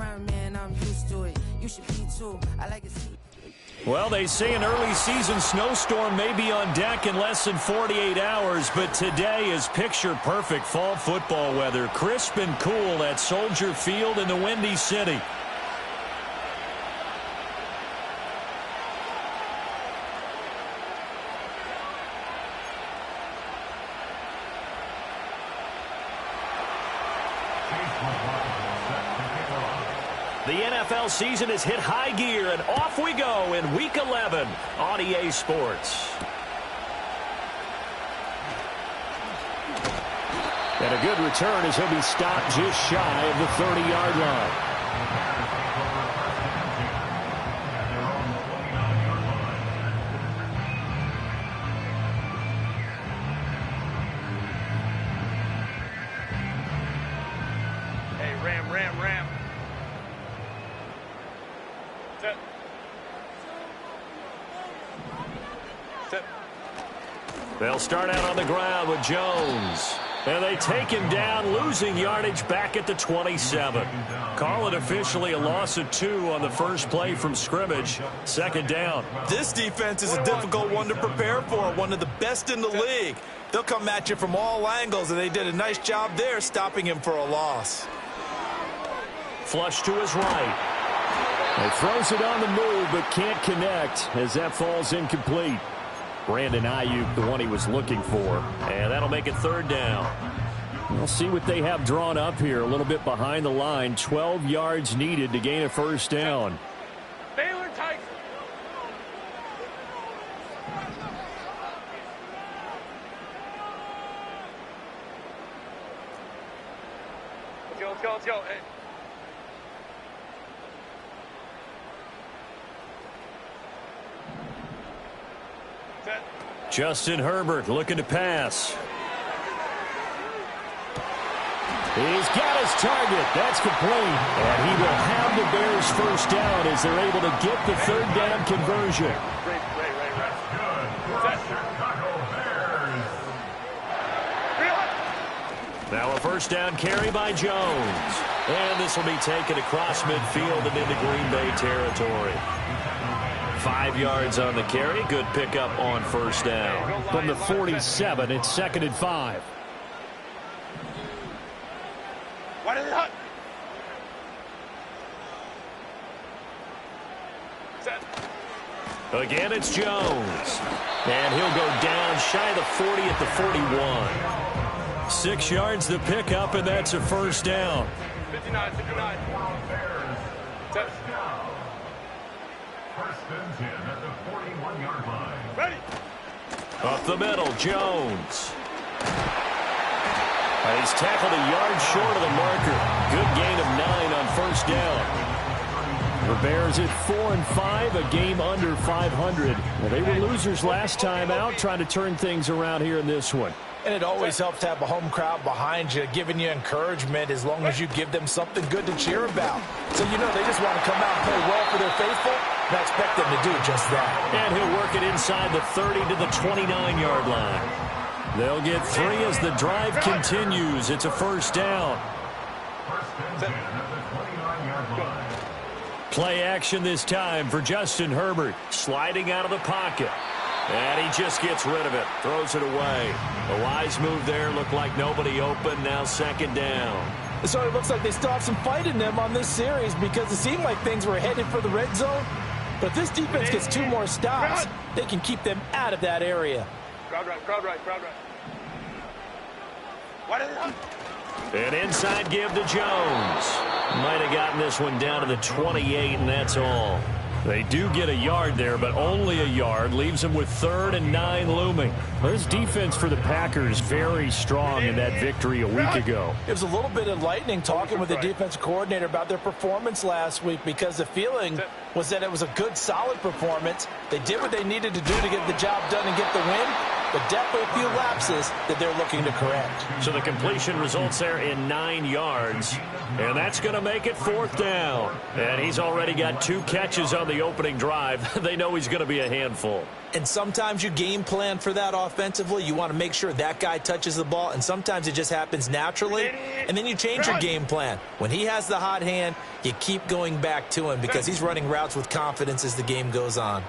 ground, man, I'm used to it. You should be too. I like it. Well, they say an early season snowstorm may be on deck in less than 48 hours, but today is picture-perfect fall football weather. Crisp and cool at Soldier Field in the Windy City. The NFL season has hit high gear, and off we go in Week 11 on EA Sports. And a good return as he'll be stopped just shy of the 30-yard line. Ram. They'll start out on the ground with Jones. And they take him down, losing yardage back at the 27. Call it officially a loss of 2 on the first play from scrimmage. Second down. This defense is a difficult one to prepare for, one of the best in the league. They'll come at you from all angles, and they did a nice job there stopping him for a loss. Flush to his right. He throws it on the move, but can't connect as that falls incomplete. Brandon Ayuk, the one he was looking for. And that'll make it third down. We'll see what they have drawn up here. A little bit behind the line. 12 yards needed to gain a first down. Baylor Tyson. Let's go. Hey. Justin Herbert looking to pass. He's got his target. That's complete. And he will have the Bears first down as they're able to get the third down conversion. Now a first down carry by Jones. And this will be taken across midfield and into Green Bay territory. 5 yards on the carry. Good pickup on first down. From the 47, it's 2nd and 5. What is it? Again, it's Jones. And he'll go down shy of the 40 at the 41. 6 yards the pickup, and that's a first down. 59. Ready. Up the middle, Jones. He's tackled a yard short of the marker. Good gain of 9 on first down. The Bears at 4-5, a game under 500. Well, they were losers last time out, trying to turn things around here in this one. And it always helps to have a home crowd behind you, giving you encouragement as long as you give them something good to cheer about. So, you know, they just want to come out and play well for their faithful, and I expect them to do just that. And he'll work it inside the 30 to the 29-yard line. They'll get 3 as the drive continues. It's a first down. Play action this time for Justin Herbert. Sliding out of the pocket. And he just gets rid of it. Throws it away. A wise move there. Looked like nobody open. Now second down. So it looks like they still have some fight in them on this series because it seemed like things were headed for the red zone. But if this defense gets 2 more stops, they can keep them out of that area. Crowd right. What is it? An inside give to Jones. Might have gotten this one down to the 28, and that's all. They do get a yard there, but only a yard. Leaves them with 3rd and 9 looming. This defense for the Packers very strong in that victory a week ago. It was a little bit enlightening talking with the defensive coordinator about their performance last week because the feeling was that it was a good, solid performance. They did what they needed to do to get the job done and get the win. but definitely a few lapses that they're looking to correct. So the completion results there in 9 yards, and that's going to make it 4th down. And he's already got 2 catches on the opening drive. They know he's going to be a handful. And sometimes you game plan for that offensively. You want to make sure that guy touches the ball, and sometimes it just happens naturally, and then you change your game plan. When he has the hot hand, you keep going back to him because he's running routes with confidence as the game goes on.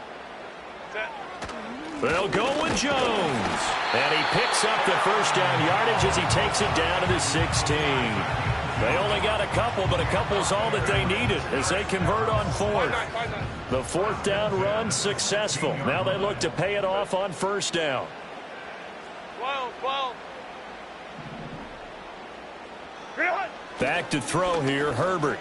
They'll go with Jones. And he picks up the first down yardage as he takes it down to the 16. They only got a couple, but a couple's all that they needed as they convert on 4th. The 4th down run successful. Now they look to pay it off on 1st down. 12. Back to throw here, Herbert.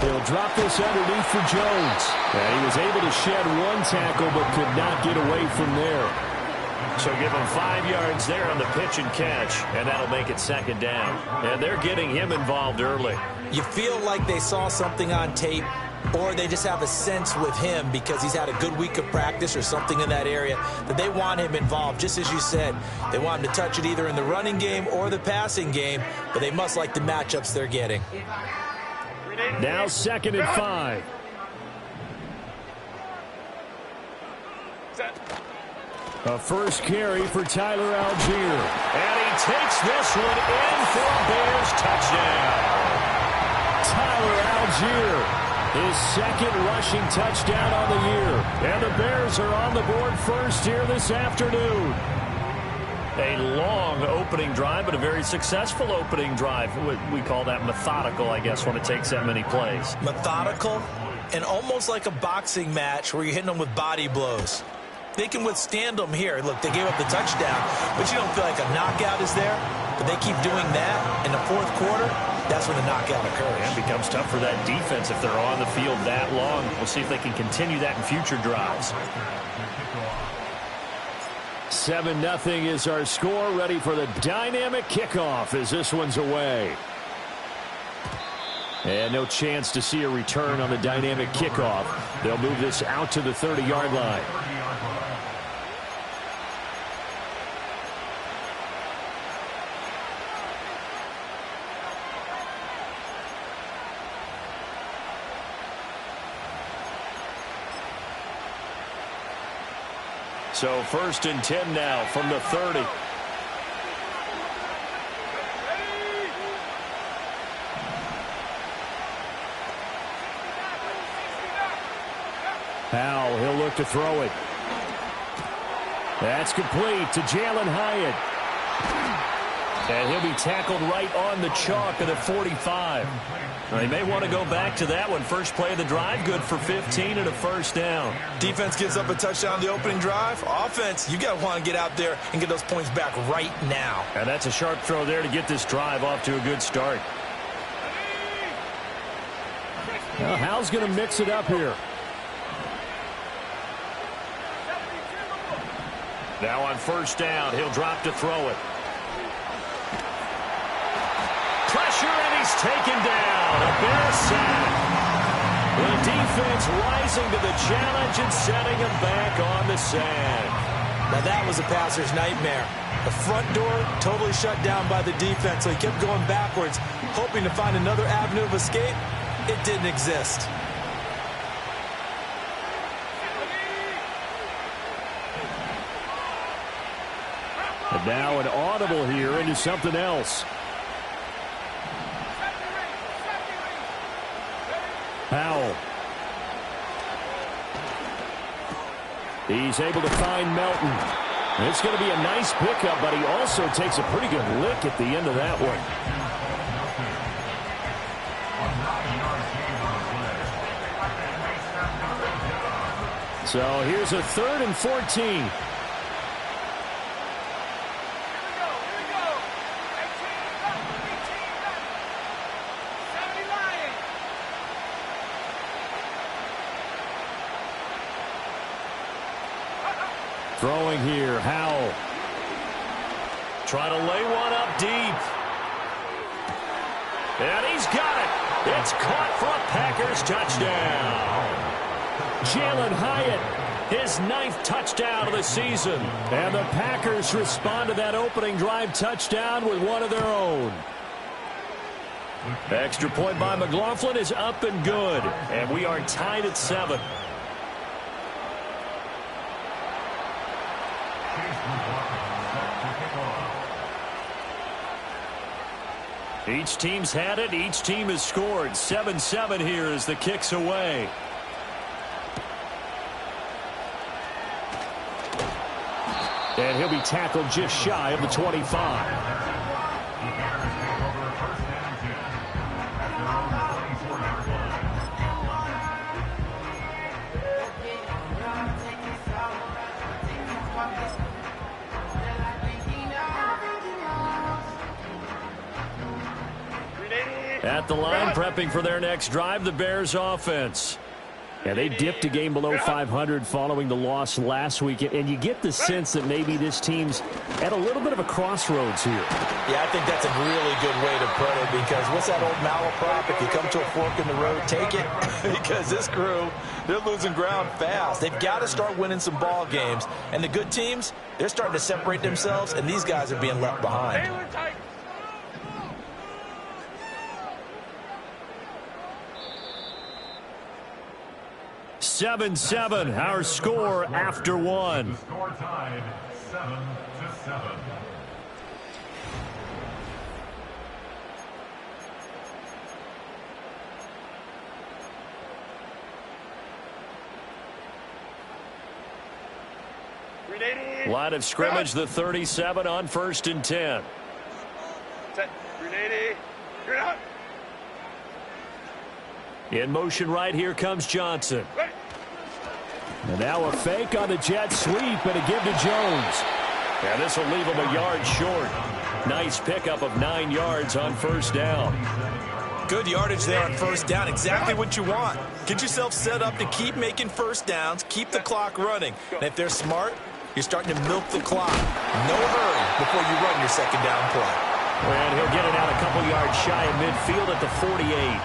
He'll drop this underneath for Jones. And he was able to shed 1 tackle but could not get away from there. So give him 5 yards there on the pitch and catch, and that'll make it 2nd down. And they're getting him involved early. You feel like they saw something on tape, or they just have a sense with him because he's had a good week of practice or something in that area that they want him involved. Just as you said, they want him to touch it either in the running game or the passing game, but they must like the matchups they're getting. Now 2nd and 5. A first carry for Tyler Algier. And he takes this one in for a Bears touchdown. Tyler Algier, his 2nd rushing touchdown on the year. And the Bears are on the board first here this afternoon. A long opening drive, but a very successful opening drive. We call that methodical, I guess, when it takes that many plays. Methodical and almost like a boxing match where you're hitting them with body blows. They can withstand them here. Look, they gave up the touchdown, but you don't feel like a knockout is there. But they keep doing that in the 4th quarter. That's when the knockout occurs. And it becomes tough for that defense if they're on the field that long. We'll see if they can continue that in future drives. 7-0 is our score. Ready for the dynamic kickoff as this one's away. And no chance to see a return on the dynamic kickoff. They'll move this out to the 30-yard line. So 1st and 10 now from the 30. Powell, he'll look to throw it. That's complete to Jalen Hyatt. And he'll be tackled right on the chalk of the 45. They may want to go back to that one. First play of the drive, good for 15 and a 1st down. Defense gives up a touchdown on the opening drive. Offense, you got to want to get out there and get those points back right now. And that's a sharp throw there to get this drive off to a good start. Well, Hal's going to mix it up here. Now on 1st down, he'll drop to throw it. Pressure, and he's taken down. A Bear sack. The defense rising to the challenge and setting him back on the sack. Now that was a passer's nightmare. The front door totally shut down by the defense, so he kept going backwards, hoping to find another avenue of escape. It didn't exist. And now an audible here into something else. Powell. He's able to find Melton. It's going to be a nice pickup, but he also takes a pretty good lick at the end of that one. So here's a 3rd and 14. Throwing here, Howell. Trying to lay one up deep. And he's got it. It's caught for a Packers touchdown. Jalen Hyatt his 9th touchdown of the season. And the Packers respond to that opening drive touchdown with one of their own. Extra point by McLaughlin is up and good. And we are tied at 7. Each team's had it. Each team has scored. 7-7 here as the kick's away. And he'll be tackled just shy of the 25. At the line, prepping for their next drive, the Bears offense. And they dipped a game below 500 following the loss last week. And you get the sense that maybe this team's at a little bit of a crossroads here. Yeah, I think that's a really good way to put it, because what's that old malaprop? If you come to a fork in the road, take it. Because this crew, they're losing ground fast. They've got to start winning some ball games. And the good teams, they're starting to separate themselves, and these guys are being left behind. 7-7, our score after one. Score tied 7-7. Line of scrimmage, the 37 on 1st and 10. Set. Grenade. Grenade. In motion right here comes Johnson. And now a fake on the jet sweep and a give to Jones. And this will leave him a yard short. Nice pickup of 9 yards on 1st down. Good yardage there on 1st down. Exactly what you want. Get yourself set up to keep making 1st downs, keep the clock running. And if they're smart, you're starting to milk the clock. No hurry before you run your 2nd down play. And he'll get it out a couple yards shy of midfield at the 48.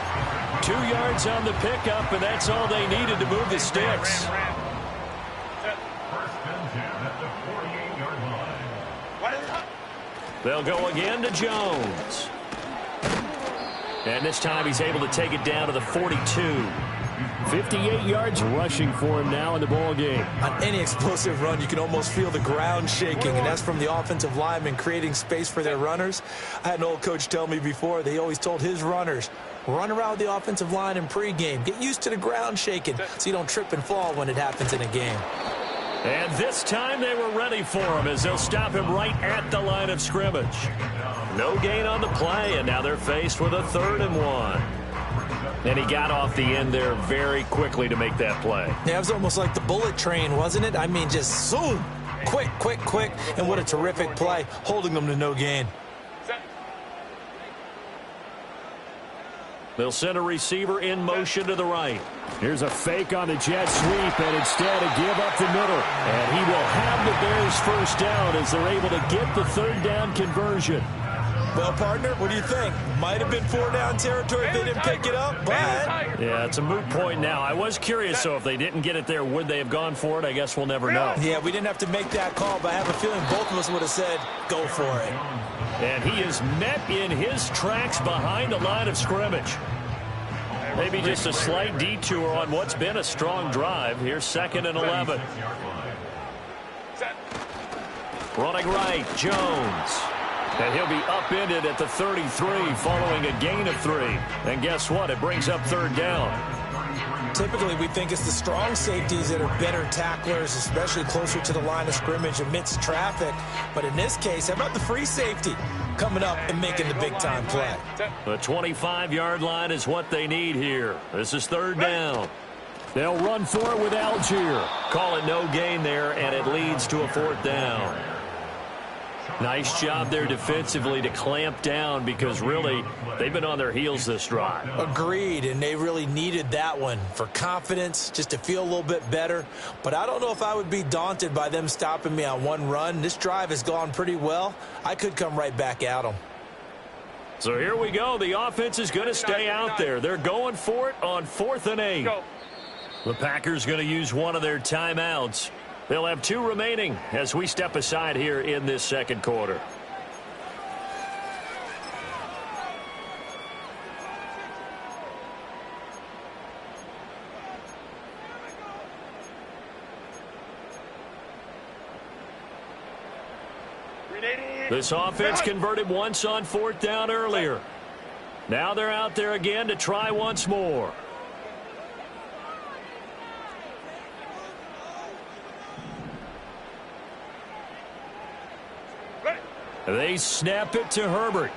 2 yards on the pickup, and that's all they needed to move the sticks. They'll go again to Jones. And this time he's able to take it down to the 42. 58 yards rushing for him now in the ball game. On any explosive run, you can almost feel the ground shaking, and that's from the offensive linemen creating space for their runners. I had an old coach tell me before, they always told his runners, run around the offensive line in pregame. Get used to the ground shaking so you don't trip and fall when it happens in a game. And this time they were ready for him as they'll stop him right at the line of scrimmage. No gain on the play, and now they're faced with a 3rd and 1. And he got off the end there very quickly to make that play. Yeah, it was almost like the bullet train, wasn't it? I mean, just zoom, quick, quick, quick, and what a terrific play, holding them to no gain. They'll send a receiver in motion to the right. Here's a fake on the jet sweep, and instead a give up the middle. And he will have the Bears 1st down as they're able to get the 3rd down conversion. Well, partner, what do you think? Might have been 4-down territory if they didn't pick it up, but... Yeah, it's a moot point now. I was curious, so if they didn't get it there, would they have gone for it? I guess we'll never know. Yeah, we didn't have to make that call, but I have a feeling both of us would have said, go for it. And he is met in his tracks behind the line of scrimmage. Maybe just a slight detour on what's been a strong drive. Here's 2nd and 11. Running right, Jones. And he'll be upended at the 33 following a gain of 3. And guess what? It brings up 3rd down. Typically, we think it's the strong safeties that are better tacklers, especially closer to the line of scrimmage amidst traffic. But in this case, how about the free safety coming up and making the big-time play? The 25-yard line is what they need here. This is 3rd down. They'll run for it with Algier. Call it no gain there, and it leads to a 4th down. Nice job there defensively to clamp down, because really they've been on their heels this drive. Agreed, and they really needed that one for confidence, just to feel a little bit better. But I don't know if I would be daunted by them stopping me on one run. This drive has gone pretty well. I could come right back at them. So here we go. The offense is going to stay out there. They're going for it on 4th and 8. The Packers going to use one of their timeouts. They'll have 2 remaining as we step aside here in this second quarter. This offense converted once on 4th down earlier. Now they're out there again to try once more. They snap it to Herbert.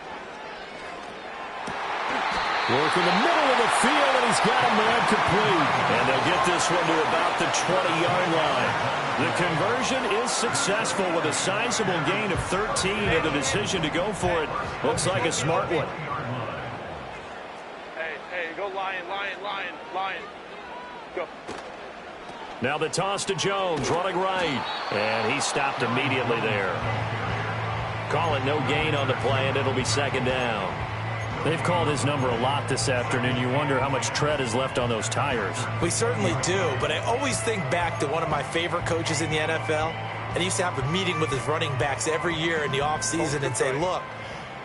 Work in the middle of the field, and he's got a man complete. And they'll get this one to about the 20-yard line. The conversion is successful with a sizable gain of 13, and the decision to go for it looks like a smart one. Hey, go Lion. Go. Now the toss to Jones, running right. And he stopped immediately there. Call it no gain on the play, and it'll be 2nd down. They've called his number a lot this afternoon. You wonder how much tread is left on those tires. We certainly do, but I always think back to one of my favorite coaches in the NFL. And he used to have a meeting with his running backs every year in the offseason and say, look,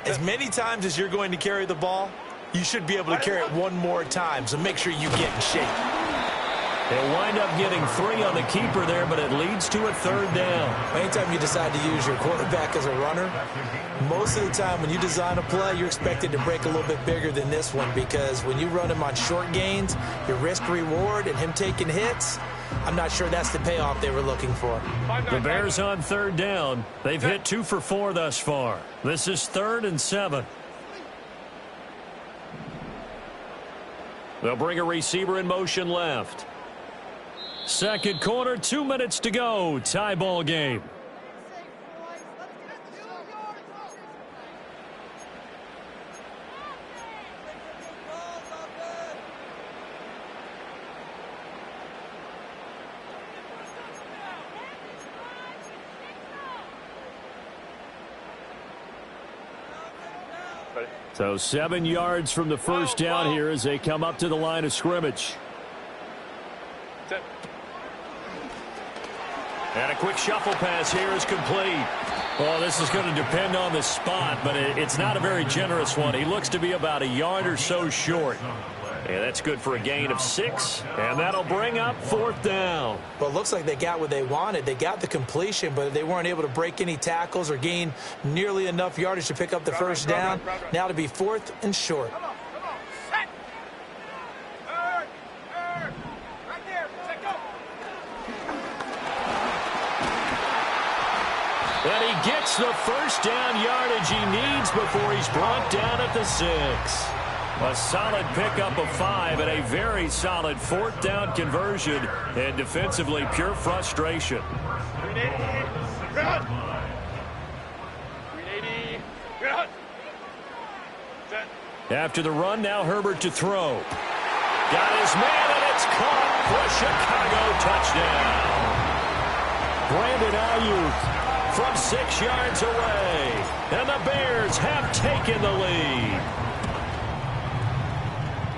as many times as you're going to carry the ball, you should be able to carry it one more time, so make sure you get in shape. They'll wind up getting 3 on the keeper there, but it leads to a 3rd down. Anytime you decide to use your quarterback as a runner, most of the time when you design a play, you're expected to break a little bit bigger than this one, because when you run him on short gains, your risk-reward and him taking hits, I'm not sure that's the payoff they were looking for. The Bears on 3rd down. They've hit 2 for 4 thus far. This is 3rd and 7. They'll bring a receiver in motion left. Second quarter, 2 minutes to go. Tie ball game. So 7 yards from the first down here as they come up to the line of scrimmage. And a quick shuffle pass here is complete. Well, this is going to depend on the spot, but it's not a very generous one. He looks to be about a yard or so short. And that's good for a gain of 6, and that'll bring up 4th down. Well, it looks like they got what they wanted. They got the completion, but they weren't able to break any tackles or gain nearly enough yardage to pick up the first down. Now to be 4th and short. And he gets the first down yardage he needs before he's brought down at the 6. A solid pickup of 5 and a very solid 4th down conversion, and defensively pure frustration. 380, run! 380, run! Set. After the run, now Herbert to throw. Got his man, and it's caught for Chicago touchdown. Brandon Ayuk from 6 yards away, and the Bears have taken the lead.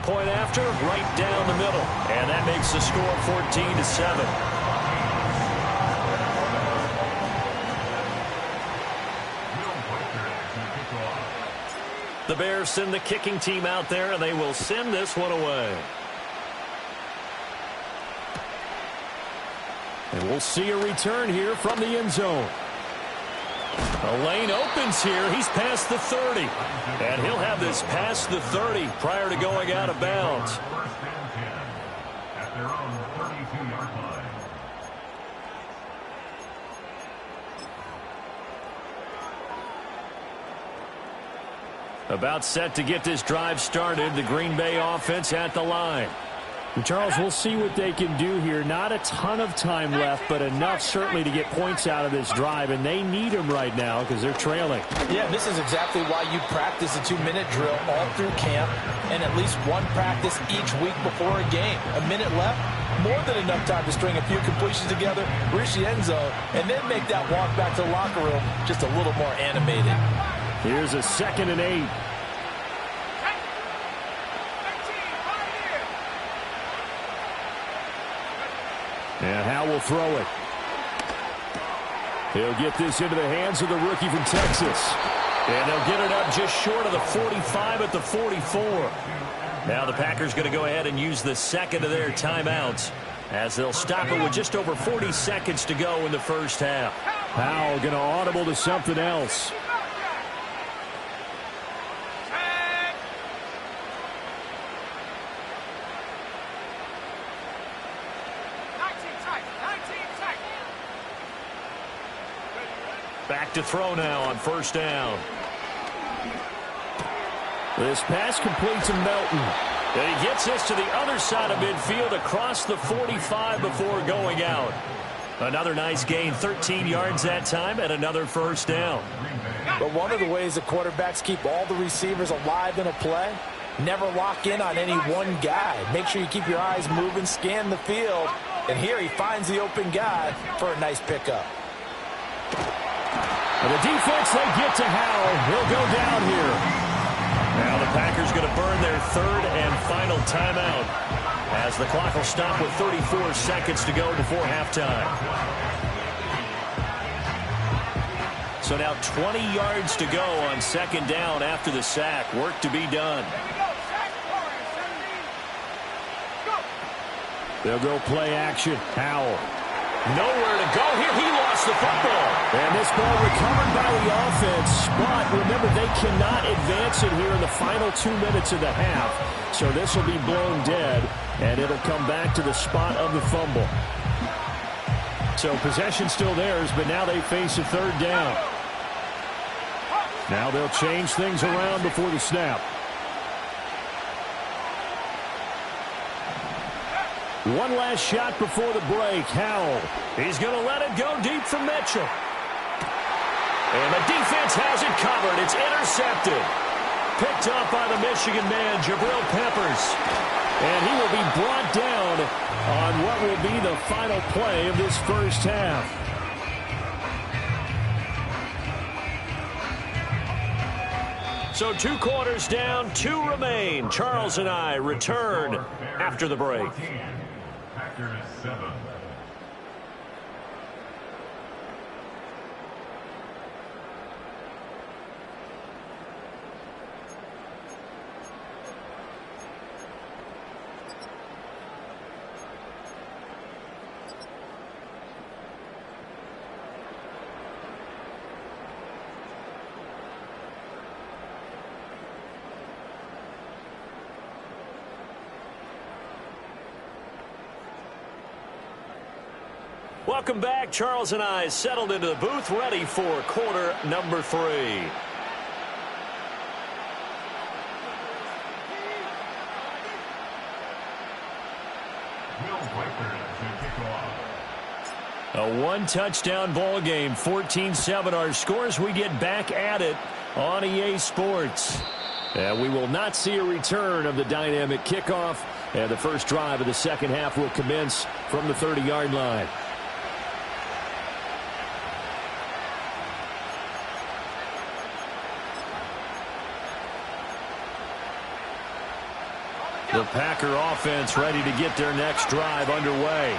Point after, right down the middle, and that makes the score 14-7. The Bears send the kicking team out there, and they will send this one away. And we'll see a return here from the end zone. The lane opens here. He's past the 30. And he'll have this past the 30 prior to going out of bounds. At their own 32-yard line. About set to get this drive started. The Green Bay offense at the line. And Charles, we'll see what they can do here. Not a ton of time left, but enough certainly to get points out of this drive, and they need them right now because they're trailing. Yeah, this is exactly why you practice a 2-minute drill all through camp and at least one practice each week before a game. A minute left, more than enough time to string a few completions together, reach the end zone, and then make that walk back to the locker room just a little more animated. Here's a 2nd and 8. And Howell will throw it. He'll get this into the hands of the rookie from Texas. And they'll get it up just short of the 45 at the 44. Now the Packers going to go ahead and use the second of their timeouts as they'll stop it with just over 40 seconds to go in the first half. Howell going to audible to something else. Back to throw now on first down. This pass completes to Melton. And he gets this to the other side of midfield across the 45 before going out. Another nice gain, 13 yards that time, and another first down. But one of the ways the quarterbacks keep all the receivers alive in a play, never lock in on any one guy. Make sure you keep your eyes moving, scan the field. And here he finds the open guy for a nice pickup. And the defense, they get to Howell. He'll go down here. Now the Packers going to burn their third and final timeout as the clock will stop with 34 seconds to go before halftime. So now 20 yards to go on second down after the sack. Work to be done. They'll go play action. Howell. Nowhere to go here. He lost the football. And this ball recovered by the offense. But remember, they cannot advance it here in the final 2 minutes of the half. So this will be blown dead, and it'll come back to the spot of the fumble. So possession still theirs, but now they face a third down. Now they'll change things around before the snap. One last shot before the break. Howell. He's going to let it go deep from Mitchell. And the defense has it covered. It's intercepted. Picked up by the Michigan man, Jabril Peppers. And he will be brought down on what will be the final play of this first half. So 2 quarters down, 2 remain. Charles and I return after the break. Packers 7. Welcome back. Charles and I settled into the booth, ready for quarter number 3. A 1-touchdown ball game, 14-7 our scores. We get back at it on EA Sports. And we will not see a return of the dynamic kickoff. And the first drive of the second half will commence from the 30-yard line. The Packer offense ready to get their next drive underway.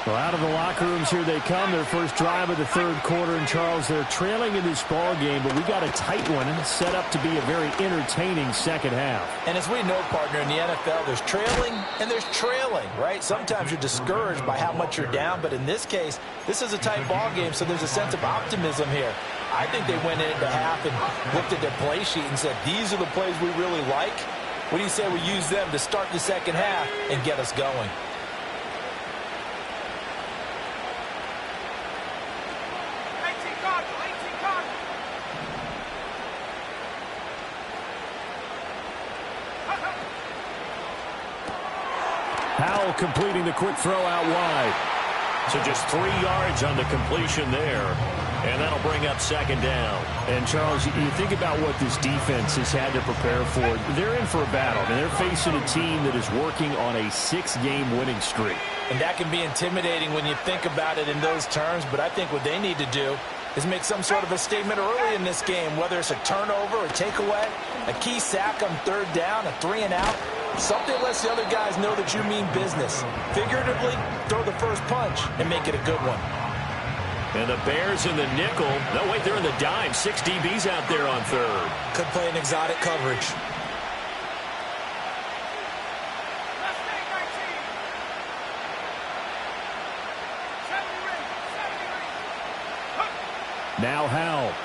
Well, out of the locker rooms here they come. Their first drive of the third quarter. And, Charles, they're trailing in this ball game, but we got a tight one set up to be a very entertaining second half. And as we know, partner, in the NFL, there's trailing and there's trailing, right? Sometimes you're discouraged by how much you're down, but in this case, this is a tight ball game, so there's a sense of optimism here. I think they went into half and looked at their play sheet and said, these are the plays we really like. What do you say we use them to start the second half and get us going? Howell completing the quick throw out wide. So just 3 yards on the completion there. And that'll bring up second down. And, Charles, you think about what this defense has had to prepare for. They're in for a battle. I mean, they're facing a team that is working on a 6-game winning streak. And that can be intimidating when you think about it in those terms. But I think what they need to do is make some sort of a statement early in this game, whether it's a turnover or takeaway, a key sack on third down, a 3-and-out. Something lets the other guys know that you mean business. Figuratively, throw the first punch and make it a good one. And the Bears in the nickel. No, wait, they're in the dime. 6 DBs out there on third. Could play an exotic coverage. Now Howell.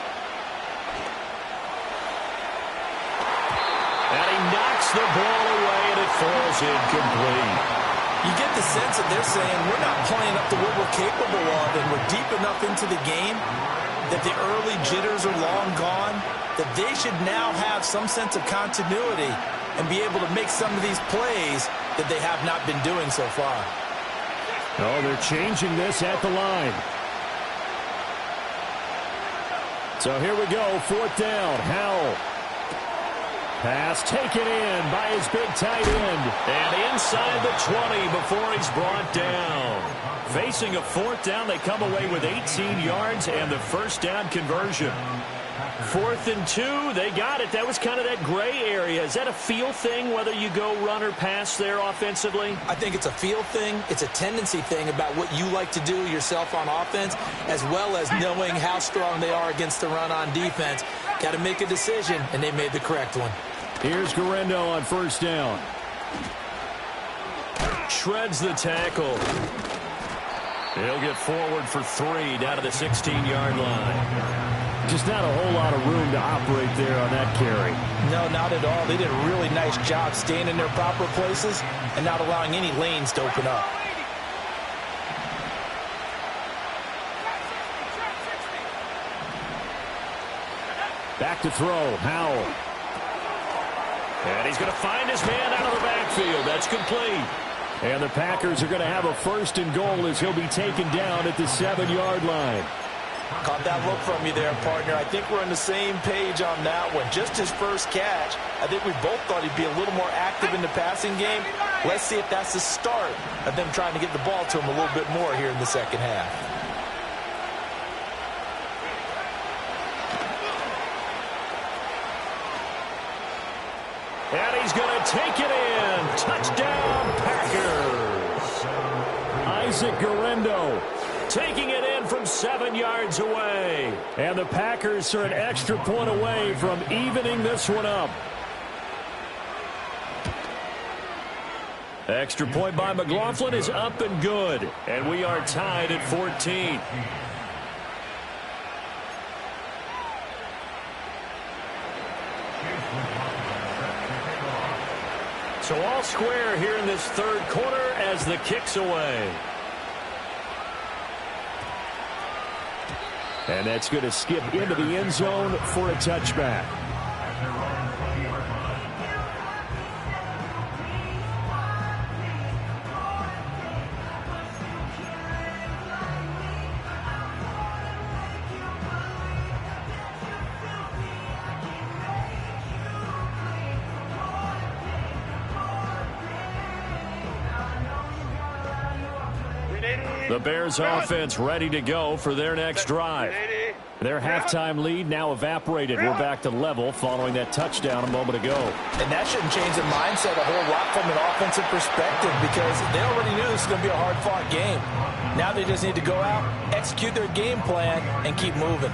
And he knocks the ball away, and it falls incomplete. You get the sense that they're saying we're not playing up to what we're capable of, and we're deep enough into the game that the early jitters are long gone, that they should now have some sense of continuity and be able to make some of these plays that they have not been doing so far. Oh, they're changing this at the line. So here we go, 4th down. Howell. Pass taken in by his big tight end. And inside the 20 before he's brought down. Facing a 4th down, they come away with 18 yards and the first down conversion. 4th and 2, they got it. That was kind of that gray area. Is that a feel thing, whether you go run or pass there offensively? I think it's a feel thing. It's a tendency thing about what you like to do yourself on offense, as well as knowing how strong they are against the run on defense. Got to make a decision, and they made the correct one. Here's Guerrero on 1st down. Shreds the tackle. He'll get forward for 3 down to the 16-yard line. Just not a whole lot of room to operate there on that carry. No, not at all. They did a really nice job staying in their proper places and not allowing any lanes to open up. Back to throw, Howell. And he's going to find his man out of the backfield. That's complete. And the Packers are going to have a 1st and goal as he'll be taken down at the 7-yard line. Caught that look from you there, partner. I think we're on the same page on that one. Just his first catch, I think we both thought he'd be a little more active in the passing game. Let's see if that's the start of them trying to get the ball to him a little bit more here in the second half. And he's going to take it in. Touchdown, Packers. Isaac Guerrero taking it in from 7 yards away. And the Packers are an extra point away from evening this one up. Extra point by McLaughlin is up and good. And we are tied at 14. So all square here in this 3rd quarter as the kick's away. And that's going to skip into the end zone for a touchback. The Bears offense ready to go for their next drive. Their halftime lead now evaporated. We're back to level following that touchdown a moment ago. And that shouldn't change the mindset a whole lot from an offensive perspective, because they already knew this was going to be a hard-fought game. Now they just need to go out, execute their game plan, and keep moving.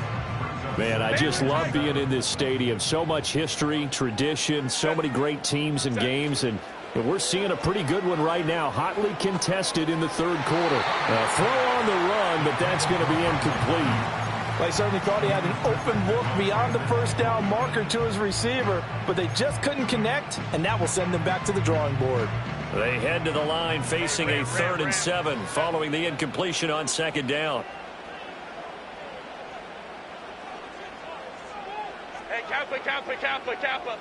Man, I just love being in this stadium. So much history, tradition, so many great teams and games, and we're seeing a pretty good one right now, hotly contested in the 3rd quarter. Throw on the run, but that's going to be incomplete. I certainly thought he had an open look beyond the 1st down marker to his receiver, but they just couldn't connect, and that will send them back to the drawing board. They head to the line facing a 3rd and 7 following the incompletion on 2nd down. Hey, Kappa.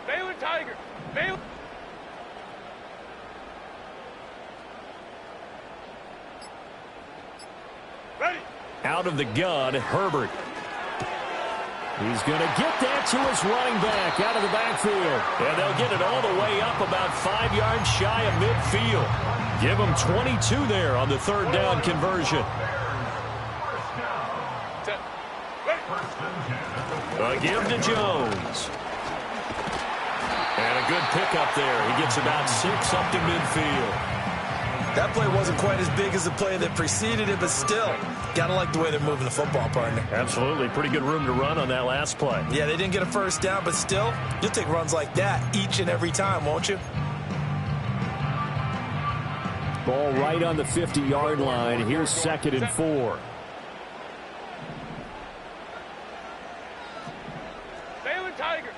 Baylor Tiger. Baylor. Ready. Out of the gun, Herbert. He's going to get that to his running back out of the backfield. And they'll get it all the way up about 5 yards shy of midfield. Give them 22 there on the 3rd down conversion. A give to Jones. And a good pickup there. He gets about 6 up to midfield. That play wasn't quite as big as the play that preceded it, but still, got to like the way they're moving the football, partner. Absolutely. Pretty good room to run on that last play. Yeah, they didn't get a first down, but still, you'll take runs like that each and every time, won't you? Ball right on the 50-yard line. Here's 2nd and 4. Tiger.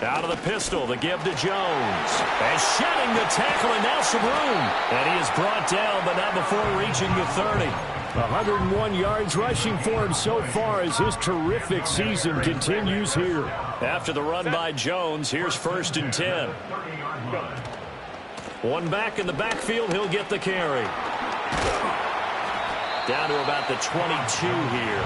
Out of the pistol, the give to Jones. And shedding the tackle, and now some room. And he is brought down, but not before reaching the 30. 101 yards rushing for him so far as his terrific season continues here. After the run by Jones, here's 1st and 10. One back in the backfield, he'll get the carry. Down to about the 22 here.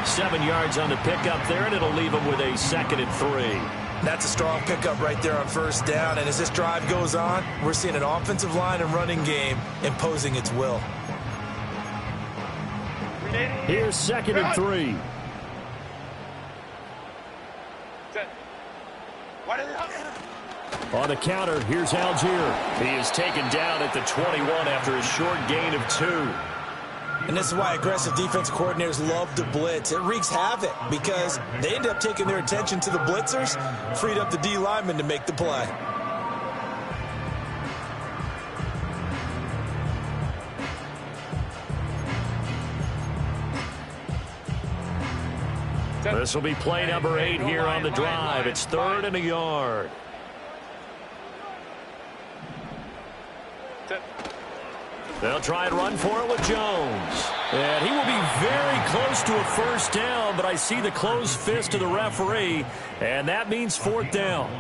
7 yards on the pickup there, and it'll leave him with a 2nd and 3. That's a strong pickup right there on 1st down, and as this drive goes on, we're seeing an offensive line and running game imposing its will. Here's 2nd and 3. On the counter, here's Algier. He is taken down at the 21 after a short gain of 2. And this is why aggressive defense coordinators love to blitz. It wreaks havoc because they end up taking their attention to the blitzers, freed up the D lineman to make the play. This will be play number 8 here on the drive. It's 3rd and a yard. They'll try and run for it with Jones. And he will be very close to a first down, but I see the closed fist of the referee, and that means 4th down.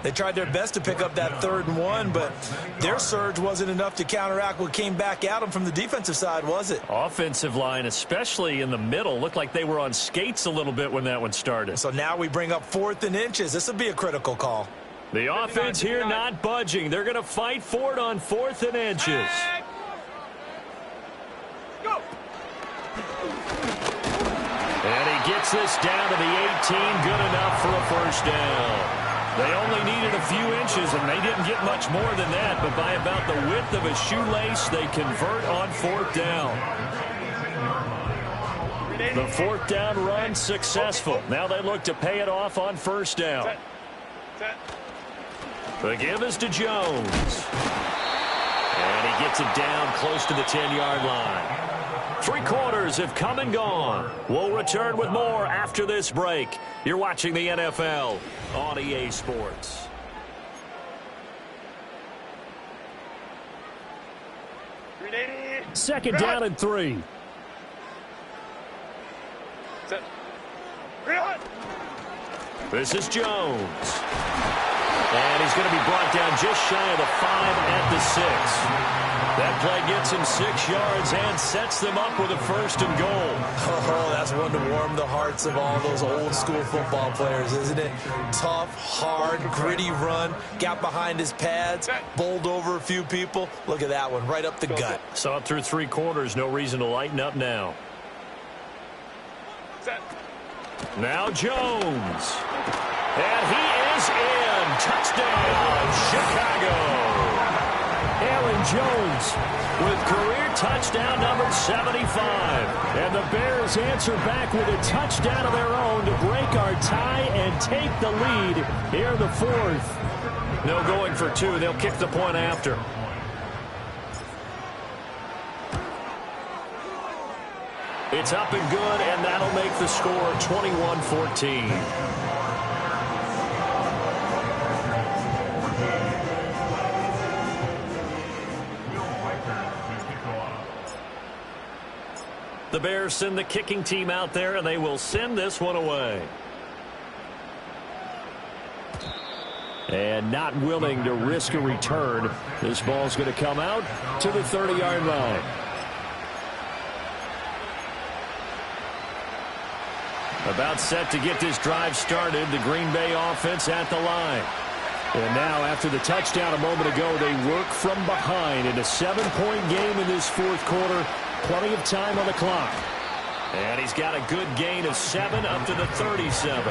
They tried their best to pick up that 3rd and 1, but their surge wasn't enough to counteract what came back at them from the defensive side, was it? Offensive line, especially in the middle, looked like they were on skates a little bit when that one started. So now we bring up 4th and inches. This will be a critical call. The offense here not budging. They're going to fight for it on 4th and inches. And he gets this down to the 18, good enough for a first down. They only needed a few inches, and they didn't get much more than that, but by about the width of a shoelace, they convert on 4th down. The 4th down run successful. Now they look to pay it off on 1st down. The give is to Jones. And he gets it down close to the 10-yard line. 3 quarters have come and gone. We'll return with more after this break. You're watching the NFL on EA Sports. Second down and 3. This is Jones. And he's going to be brought down just shy of the 5 at the 6. That play gets him 6 yards and sets them up with a 1st and goal. Oh, that's one to warm the hearts of all those old school football players, isn't it? Tough, hard, gritty run. Got behind his pads, bowled over a few people. Look at that one, right up the gut. Saw it through 3 quarters. No reason to lighten up now. Now Jones. And he is in. Touchdown, Chicago. Aaron Jones with career touchdown number 75. And the Bears answer back with a touchdown of their own to break our tie and take the lead here in the 4th. No going for 2. They'll kick the point after. It's up and good, and that'll make the score 21-14. The Bears send the kicking team out there, and they will send this one away. And not willing to risk a return. This ball's going to come out to the 30-yard line. About set to get this drive started, the Green Bay offense at the line. And now, after the touchdown a moment ago, they work from behind in a 7-point game in this 4th quarter. Plenty of time on the clock. And he's got a good gain of 7 up to the 37.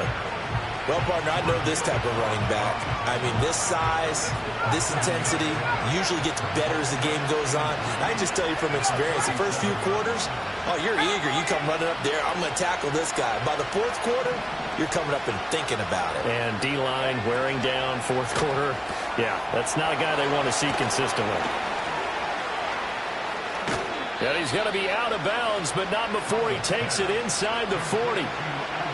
Well, partner, I know this type of running back. I mean, this size, this intensity usually gets better as the game goes on. I can just tell you from experience, the first few quarters, oh, you're eager. You come running up there, I'm going to tackle this guy. By the fourth quarter, you're coming up and thinking about it. And D-line wearing down fourth quarter. Yeah, that's not a guy they want to see consistently. And he's going to be out of bounds, but not before he takes it inside the 40.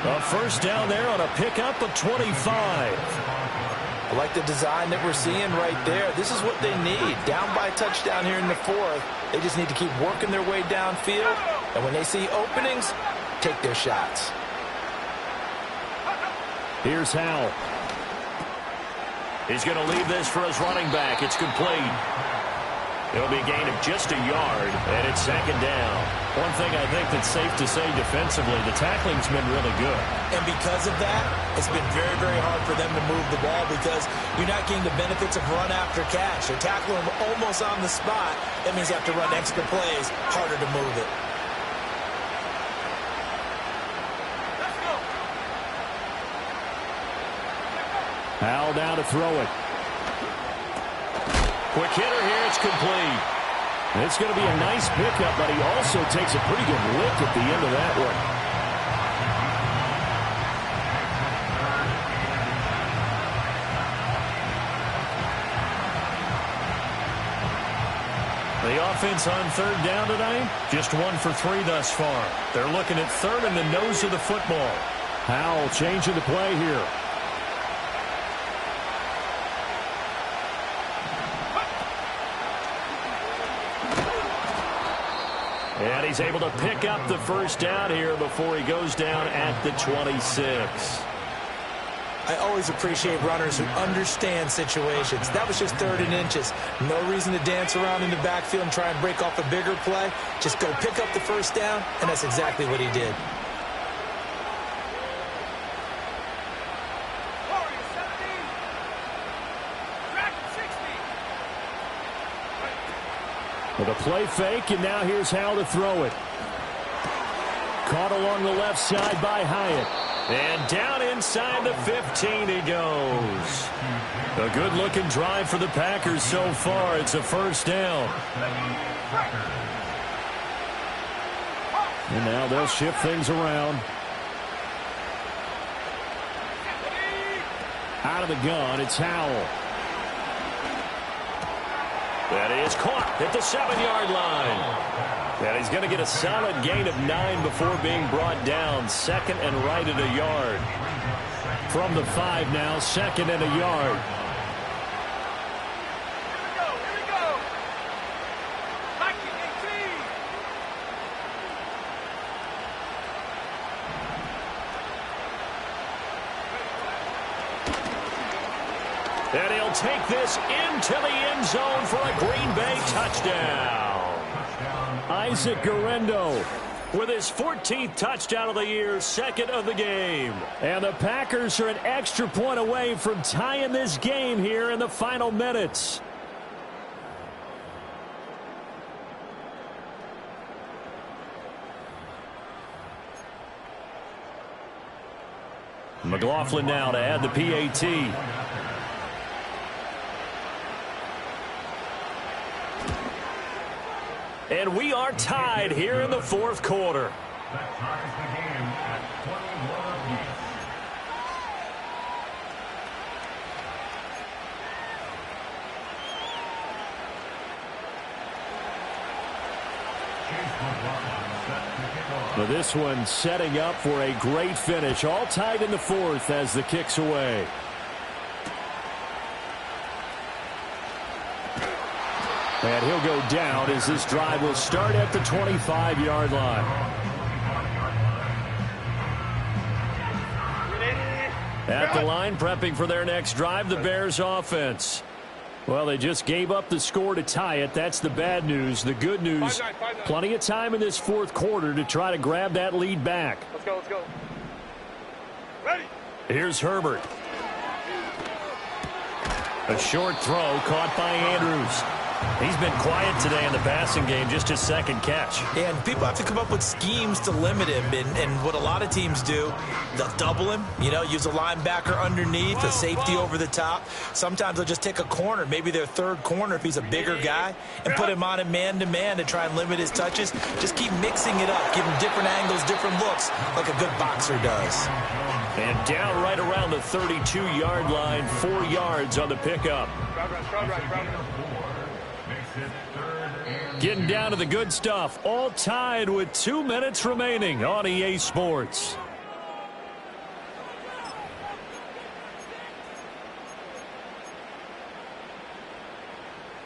A first down there on a pickup of 25. I like the design that we're seeing right there. This is what they need. Down by a touchdown here in the fourth. They just need to keep working their way downfield. And when they see openings, take their shots. Here's Howell. He's going to leave this for his running back. It's complete. It'll be a gain of just a yard, and it's second down. One thing I think that's safe to say defensively, the tackling's been really good. And because of that, it's been very, very hard for them to move the ball because you're not getting the benefits of run after catch. They're tackling them almost on the spot. That means you have to run extra plays, harder to move it. Howell down to throw it. Quick hitter here, it's complete. It's going to be a nice pickup, but he also takes a pretty good lick at the end of that one. The offense on third down tonight, just 1 for 3 thus far. They're looking at third and the nose of the football. Howell changing the play here. And he's able to pick up the first down here before he goes down at the 26. I always appreciate runners who understand situations. That was just 3rd and inches. No reason to dance around in the backfield and try and break off a bigger play. Just go pick up the first down, and that's exactly what he did. With a play fake, and now here's Howell to throw it. Caught along the left side by Hyatt. And down inside the 15 he goes. A good-looking drive for the Packers so far. It's a first down. And now they'll shift things around. Out of the gun, it's Howell. That is caught at the 7-yard line. And he's going to get a solid gain of 9 before being brought down. Second and right at a yard. From the 5 now, second and a yard. Here we go. Back to 18. And he'll take this into the end zone for a Green Bay touchdown. Isaac Guerrero with his 14th touchdown of the year, second of the game. And the Packers are an extra point away from tying this game here in the final minutes. McLaughlin now to add the PAT. And we are tied here in the fourth quarter. That ties the game at 21 apiece. But this one setting up for a great finish. All tied in the fourth as the kick's away. And he'll go down as this drive will start at the 25-yard line. At the line, prepping for their next drive, the Bears offense. Well, they just gave up the score to tie it. That's the bad news. The good news, plenty of time in this fourth quarter to try to grab that lead back. Let's go, let's go. Ready. Here's Herbert. A short throw caught by Andrews. He's been quiet today in the passing game, just his second catch. Yeah, and people have to come up with schemes to limit him, and what a lot of teams do, they'll double him, use a linebacker underneath, a safety over the top. Sometimes they'll just take a corner, maybe their third corner if he's a bigger guy, and put him on a man-to-man to try and limit his touches. Just keep mixing it up, give him different angles, different looks, like a good boxer does. And down right around the 32-yard line, 4 yards on the pickup. Getting down to the good stuff, all tied with 2 minutes remaining on EA Sports.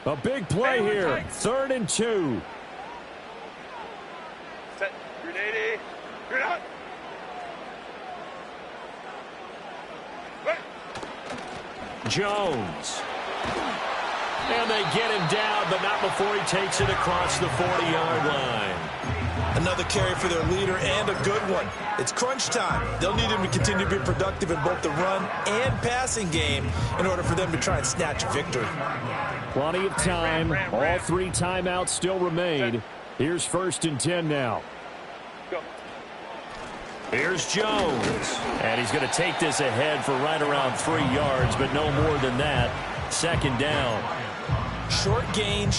A big play here, 3rd and 2. Set. Grenade. Grenade. Jones. And they get him down, but not before he takes it across the 40-yard line. Another carry for their leader, and a good one. It's crunch time. They'll need him to continue to be productive in both the run and passing game in order for them to try and snatch a victory. Plenty of time. All 3 timeouts still remain. Here's 1st and 10 now. Here's Jones. And he's going to take this ahead for right around 3 yards, but no more than that. 2nd down. Short gain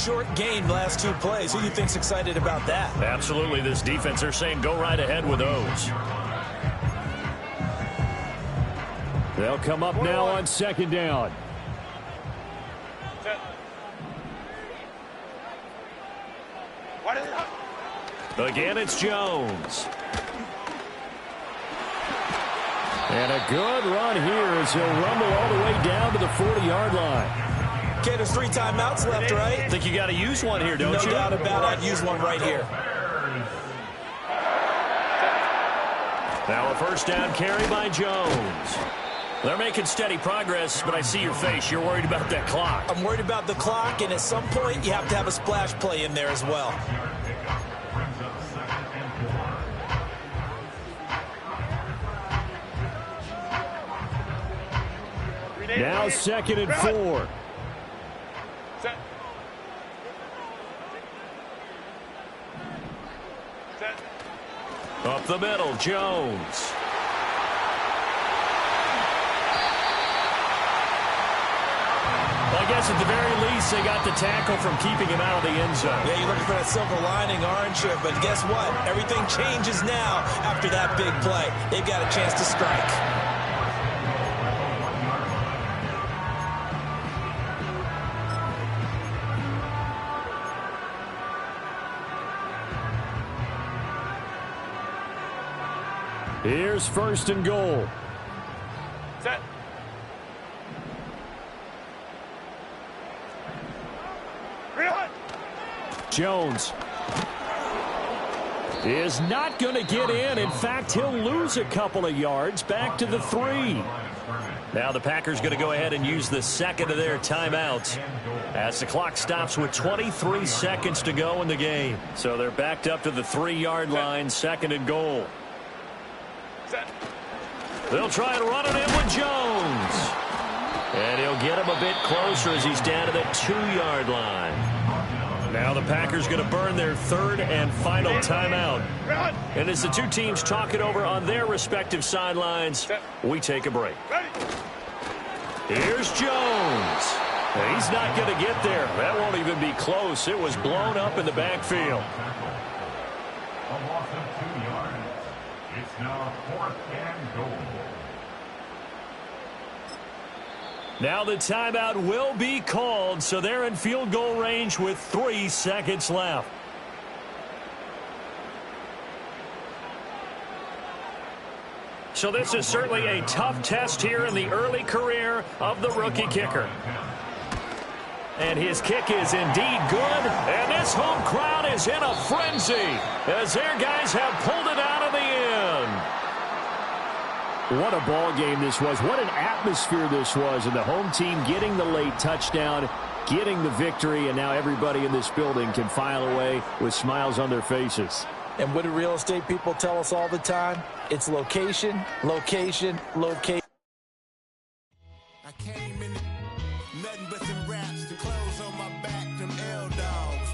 last 2 plays. Who do you think's excited about that? Absolutely. This defense, they're saying go right ahead with those. They'll come up now on 2nd down. Again, it's Jones. And a good run here as he'll rumble all the way down to the 40-yard line. Okay, there's 3 timeouts left, right? I think you got to use one here, don't you? No doubt about it. I'd use one right here. Now a 1st down carry by Jones. They're making steady progress, but I see your face. You're worried about that clock. I'm worried about the clock, and at some point you have to have a splash play in there as well. Now 2nd and 4. Set. Set. Up the middle, Jones. Well, I guess at the very least they got the tackle from keeping him out of the end zone. Yeah, you're looking for that silver lining, aren't you? But guess what? Everything changes now after that big play. They've got a chance to strike. Here's 1st and goal. Set. Jones is not going to get in. In fact, he'll lose a couple of yards back to the 3. Now the Packers going to go ahead and use the 2nd of their timeouts as the clock stops with 23 seconds to go in the game. So they're backed up to the 3-yard line, 2nd and goal. They'll try and run it in with Jones. And he'll get him a bit closer as he's down to the 2-yard line. Now the Packers going to burn their 3rd and final timeout. And as the 2 teams talk it over on their respective sidelines, we take a break. Here's Jones. And he's not going to get there. That won't even be close. It was blown up in the backfield. A loss of 2 yards. It's now 4th and goal. Now the timeout will be called, so they're in field goal range with 3 seconds left. So this is certainly a tough test here in the early career of the rookie kicker. And his kick is indeed good, and this home crowd is in a frenzy as their guys have pulled it out in the end. What a ball game this was. What an atmosphere this was. And the home team getting the late touchdown, getting the victory, and now everybody in this building can file away with smiles on their faces. And what do real estate people tell us all the time? It's location, location, location. I came in nothing but some